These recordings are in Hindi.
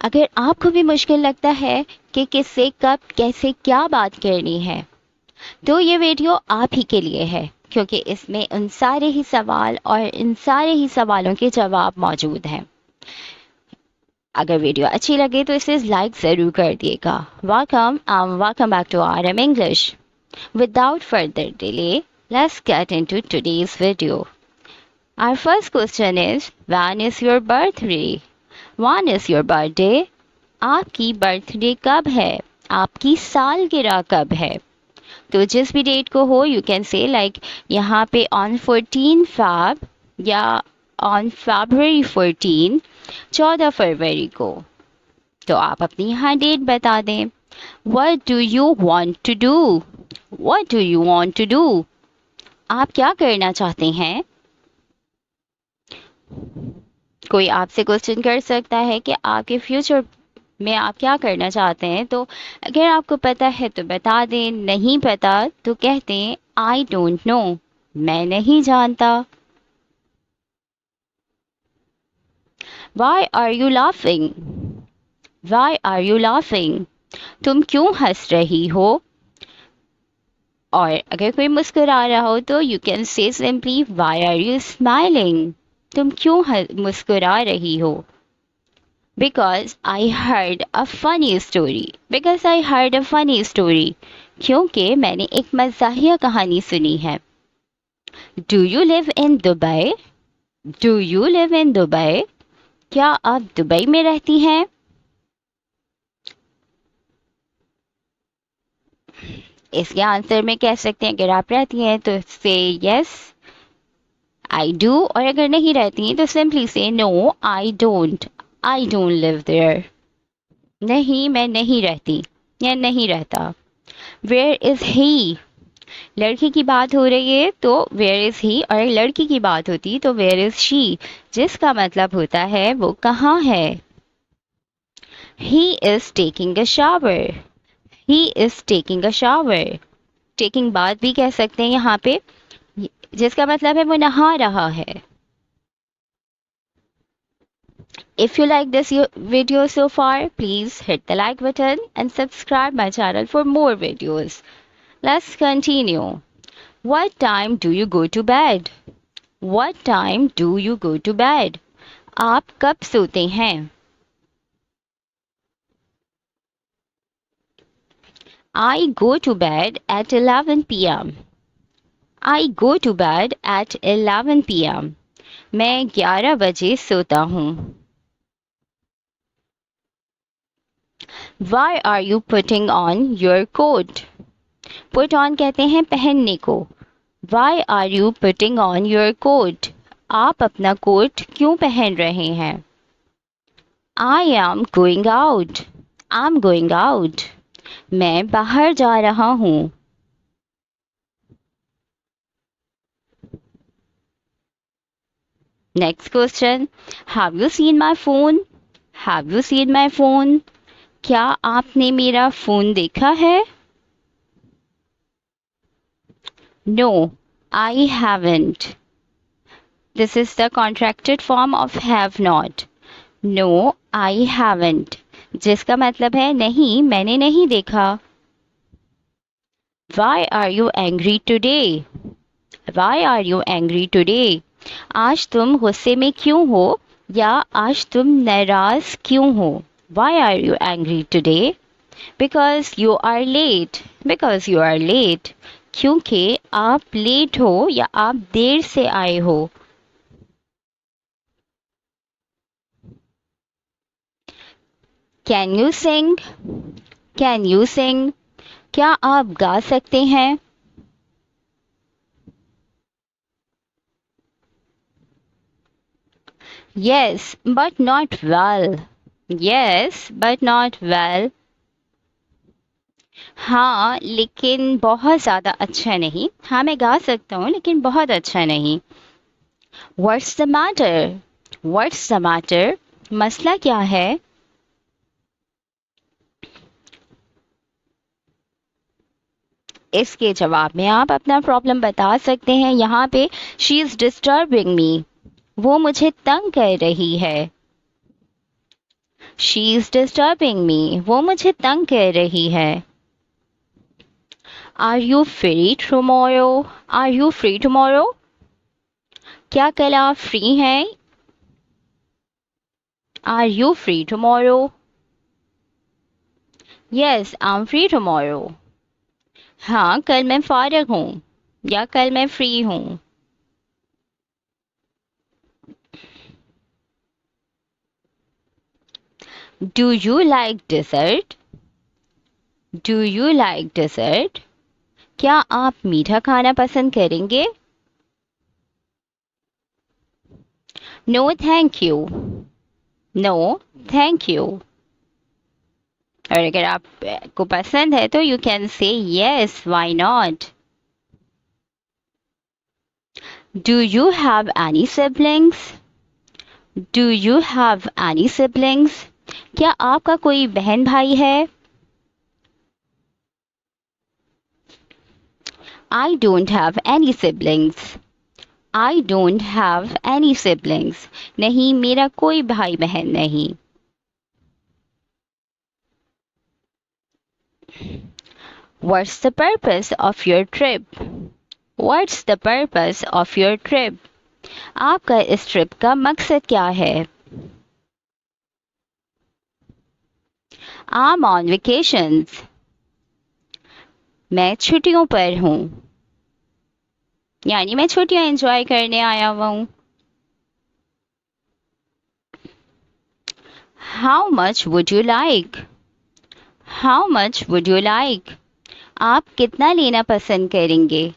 अगर आपको भी मुश्किल लगता है कि किससे कब कैसे क्या बात करनी है, तो ये वीडियो आप ही के लिए है, क्योंकि इसमें उन सारे ही सवाल और इन सारे ही सवालों के जवाब मौजूद हैं। अगर वीडियो अच्छी लगे तो इसे लाइक ज़रूर कर दिएगा। Welcome back to RM English. Without further delay, let's get into today's video. Our first question is, when is your birthday? When is your birthday? आपकी बर्थडे कब है? आपकी सालगिरह कब है? तो जिस भी डेट को हो, यू कैन से लाइक यहाँ पे ऑन 14 Feb या ऑन February 14, 14 फरवरी को। तो आप अपनी यहाँ डेट बता दें। What do you want to do? What do you want to do? आप क्या करना चाहते हैं? कोई आपसे क्वेश्चन कर सकता है कि आपके फ्यूचर में आप क्या करना चाहते हैं। तो अगर आपको पता है तो बता दें, नहीं पता तो कहते हैं आई डोंट नो, मैं नहीं जानता। Why are you laughing? Why are you laughing? तुम क्यों हंस रही हो? और अगर कोई मुस्कुरा रहा हो तो यू कैन से simply Why are you smiling? तुम क्यों मुस्कुरा रही हो? Because I heard a funny story. Because I heard a funny story. क्योंकि मैंने एक मज़ाहिया कहानी सुनी है। Do you live in Dubai? Do you live in Dubai? क्या आप दुबई में रहती हैं? इसके आंसर में कह सकते हैं, अगर आप रहती हैं तो से yes, I do, और अगर नहीं रहती हैं तो सिंपली से no, I don't. I don't live there. नहीं, मैं नहीं रहती या नहीं रहता। Where is he? लड़की की बात हो रही है तो where is he, और लड़की की बात होती तो where is she, जिसका मतलब होता है वो कहाँ है। He is taking a shower. He is taking a shower. Taking बात भी कह सकते हैं यहाँ पे, जिसका मतलब है वो नहा रहा है। If you like this video so far, please hit the like button and subscribe my channel for more videos. Let's continue. What time do you go to bed? What time do you go to bed? आप कब सोते हैं? I go to bed at 11 p.m. I go to bed at 11 p.m. मैं 11 बजे सोता हूँ। Why are you putting on your coat? Put on कहते हैं पहनने को। Why are you putting on your coat? आप अपना कोट क्यों पहन रहे हैं? I am going out. I'm going out. मैं बाहर जा रहा हूँ। Next question. Have you seen my phone? Have you seen my phone? क्या आपने मेरा फोन देखा है? No, I haven't. This is the contracted form of have not. No, I haven't. जिसका मतलब है नहीं, मैंने नहीं देखा। Why are you angry today? Why are you angry today? आज तुम गुस्से में क्यों हो, या आज तुम नाराज क्यों हो? Why are you angry today? Because you are late. Because you are late. क्योंकि आप लेट हो या आप देर से आए हो। Can you sing? Can you sing? क्या आप गा सकते हैं? Yes, but not well. Yes, but not well. हाँ, लेकिन बहुत ज़्यादा अच्छा नहीं। हाँ, मैं गा सकता हूँ लेकिन बहुत अच्छा नहीं। What's the matter? What's the matter? मसला क्या है? इसके जवाब में आप अपना प्रॉब्लम बता सकते हैं। यहाँ पे शी इज़ डिस्टर्बिंग मी, वो मुझे तंग कर रही है। शी इज डिस्टर्बिंग मी, वो मुझे तंग कर रही है। Are you free tomorrow, are you free tomorrow, क्या कल आप फ्री हैं? Are you free tomorrow? Yes I am free tomorrow, हाँ कल मैं फारिग हूँ या कल मैं फ्री हूँ। Do you like dessert, do you like dessert, क्या आप मीठा खाना पसंद करेंगे? No thank you, no thank you. और अगर आपको पसंद है तो you can say yes why not. Do you have any siblings, do you have any siblings, क्या आपका कोई बहन भाई है? I don't have any siblings, I don't have any siblings, नहीं मेरा कोई भाई बहन नहीं। What's the purpose of your trip, What's the purpose of your trip, आपका इस ट्रिप का मकसद क्या है? I'm on vacations, मैं छुट्टियों पर हूँ, यानी मैं छुट्टियां एंजॉय करने आया हुआ हूँ। How much would you like, How much would you like, आप कितना लेना पसंद करेंगे?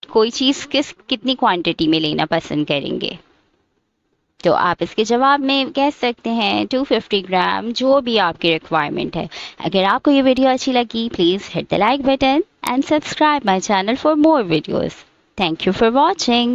कोई चीज़ कितनी क्वांटिटी में लेना पसंद करेंगे? तो आप इसके जवाब में कह सकते हैं 250 ग्राम, जो भी आपकी रिक्वायरमेंट है। अगर आपको ये वीडियो अच्छी लगी please hit the like button and subscribe my channel for more videos. Thank you for watching.